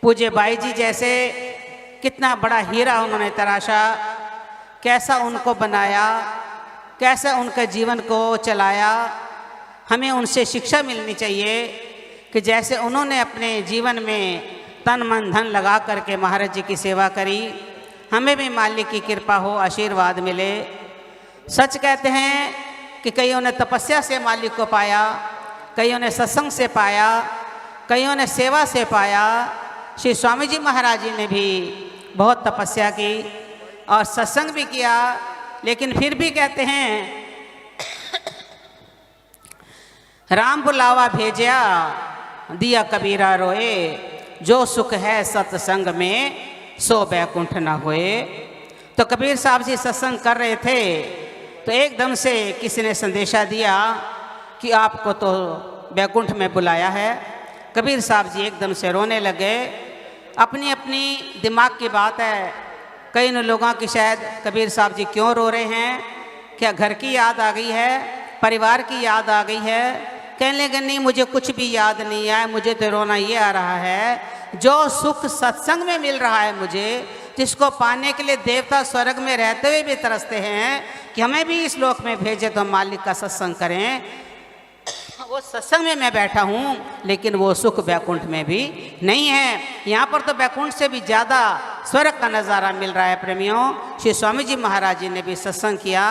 पूज्य बाई जी जैसे कितना बड़ा हीरा उन्होंने तराशा, कैसा उनको बनाया, कैसे उनके जीवन को चलाया। हमें उनसे शिक्षा मिलनी चाहिए कि जैसे उन्होंने अपने जीवन में तन मन धन लगा करके महाराज जी की सेवा करी, हमें भी मालिक की कृपा हो, आशीर्वाद मिले। सच कहते हैं कि कईयों ने तपस्या से मालिक को पाया, कईयों ने सत्संग से पाया, कईयों ने सेवा से पाया। श्री स्वामी जी महाराज जी ने भी बहुत तपस्या की और सत्संग भी किया, लेकिन फिर भी कहते हैं राम बुलावा भेजा दिया कबीरा रोए, जो सुख है सत्संग में सो बैकुंठ न होए। तो कबीर साहब जी सत्संग कर रहे थे तो एकदम से किसी ने संदेशा दिया कि आपको तो बैकुंठ में बुलाया है। कबीर साहब जी एकदम से रोने लगे। अपनी अपनी दिमाग की बात है। कई लोगों की शायद कबीर साहब जी क्यों रो रहे हैं, क्या घर की याद आ गई है, परिवार की याद आ गई है। कहने लगे नहीं, मुझे कुछ भी याद नहीं है, मुझे तो रोना ये आ रहा है जो सुख सत्संग में मिल रहा है मुझे, जिसको पाने के लिए देवता स्वर्ग में रहते हुए भी तरसते हैं कि हमें भी इस लोक में भेजे तो हम मालिक का सत्संग करें। वो सत्संग में मैं बैठा हूँ, लेकिन वो सुख बैकुंठ में भी नहीं है। यहाँ पर तो बैकुंठ से भी ज़्यादा स्वर्ग का नज़ारा मिल रहा है। प्रेमियों, श्री स्वामी जी महाराज जी ने भी सत्संग किया।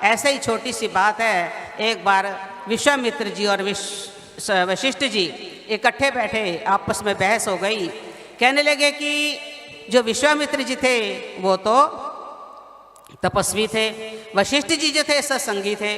ऐसे ही छोटी सी बात है, एक बार विश्वामित्र जी और वशिष्ठ जी इकट्ठे बैठे, आपस में बहस हो गई। कहने लगे कि जो विश्वामित्र जी थे वो तो तपस्वी थे, वशिष्ठ जी जो थे सत्संगी थे।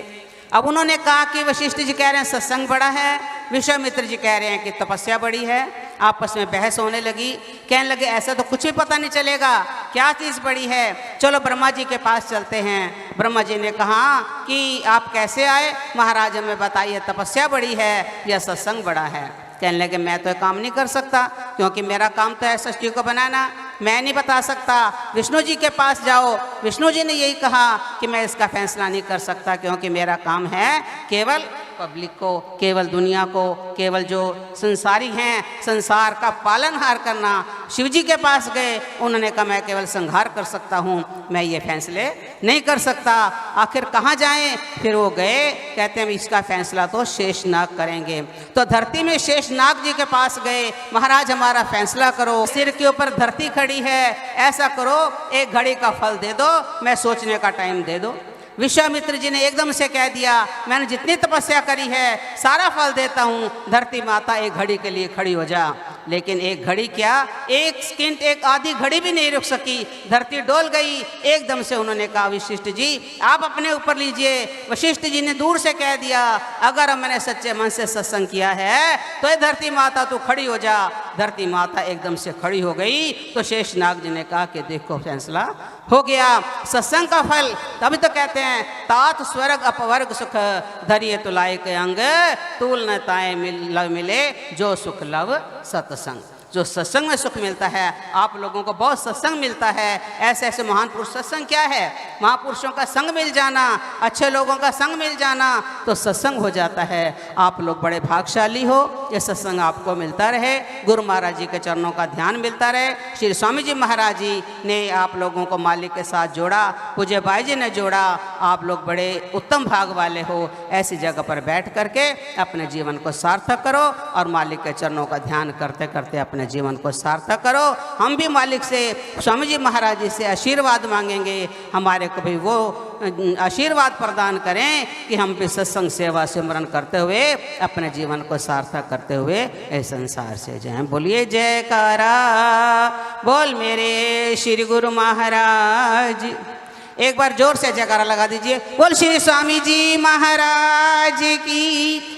अब उन्होंने कहा कि वशिष्ठ जी कह रहे हैं सत्संग बड़ा है, विश्वामित्र जी कह रहे हैं कि तपस्या बड़ी है। आपस में बहस होने लगी। कहने लगे ऐसा तो कुछ भी पता नहीं चलेगा क्या चीज़ बड़ी है, चलो ब्रह्मा जी के पास चलते हैं। ब्रह्मा जी ने कहा कि आप कैसे आए, महाराज हमें बताइए तपस्या बड़ी है या सत्संग बड़ा है। कहने लगे मैं तो काम नहीं कर सकता, क्योंकि मेरा काम तो है सृष्टि को बनाना, मैं नहीं बता सकता। विष्णु जी के पास जाओ। विष्णु जी ने यही कहा कि मैं इसका फैसला नहीं कर सकता, क्योंकि मेरा काम है केवल पब्लिक को, केवल दुनिया को, केवल जो संसारी हैं संसार का पालनहार करना। शिव जी के पास गए, उन्होंने कहा मैं केवल संहार कर सकता हूँ, मैं ये फैसले नहीं कर सकता। आखिर कहाँ जाएं? फिर वो गए, कहते हैं इसका फैसला तो शेषनाग करेंगे। तो धरती में शेषनाग जी के पास गए, महाराज हमारा फैसला करो, सिर के ऊपर धरती खड़ी है, ऐसा करो एक घड़ी का फल दे दो, मैं सोचने का टाइम दे दो। विश्वामित्र जी ने एकदम से कह दिया मैंने जितनी तपस्या करी है सारा फल देता हूँ, धरती माता एक घड़ी के लिए खड़ी हो जा। लेकिन एक घड़ी क्या, एक सेकंड, एक आधी घड़ी भी नहीं रुक सकी, धरती डोल गई। एकदम से उन्होंने कहा वशिष्ठ जी आप अपने ऊपर लीजिए। वशिष्ठ जी ने दूर से कह दिया अगर मैंने सच्चे मन से सत्संग किया है तो ये धरती माता तू खड़ी हो जा। धरती माता एकदम से खड़ी हो गई। तो शेषनाग जी ने कहा कि देखो फैसला हो गया, सत्संग का फल। तभी तो कहते हैं तात स्वर्ग अपवर्ग सुख धरिए तुलाए के अंग, तूल न ताए मिले जो सुख लव सत्संग। जो सत्संग में सुख मिलता है, आप लोगों को बहुत सत्संग मिलता है। ऐसे ऐसे महान पुरुष, सत्संग क्या है, महापुरुषों का संग मिल जाना, अच्छे लोगों का संग मिल जाना तो सत्संग हो जाता है। आप लोग बड़े भाग्यशाली हो, ये सत्संग आपको मिलता रहे, गुरु महाराज जी के चरणों का ध्यान मिलता रहे। श्री स्वामी जी महाराज जी ने आप लोगों को मालिक के साथ जोड़ा, पूज्य बाई जी ने जोड़ा। आप लोग बड़े उत्तम भाग वाले हो। ऐसी जगह पर बैठ करके अपने जीवन को सार्थक करो और मालिक के चरणों का ध्यान करते करते अपने जीवन को सार्थक करो। हम भी मालिक से, स्वामी जी महाराज जी से आशीर्वाद मांगेंगे, हमारे को भी वो आशीर्वाद प्रदान करें कि हम भी सत्संग सेवा सिमरन करते हुए अपने जीवन को सार्थक करते हुए इस संसार से जाएं। बोलिए जयकारा बोल मेरे श्री गुरु महाराज। एक बार जोर से जयकारा लगा दीजिए। बोल श्री स्वामी जी महाराज की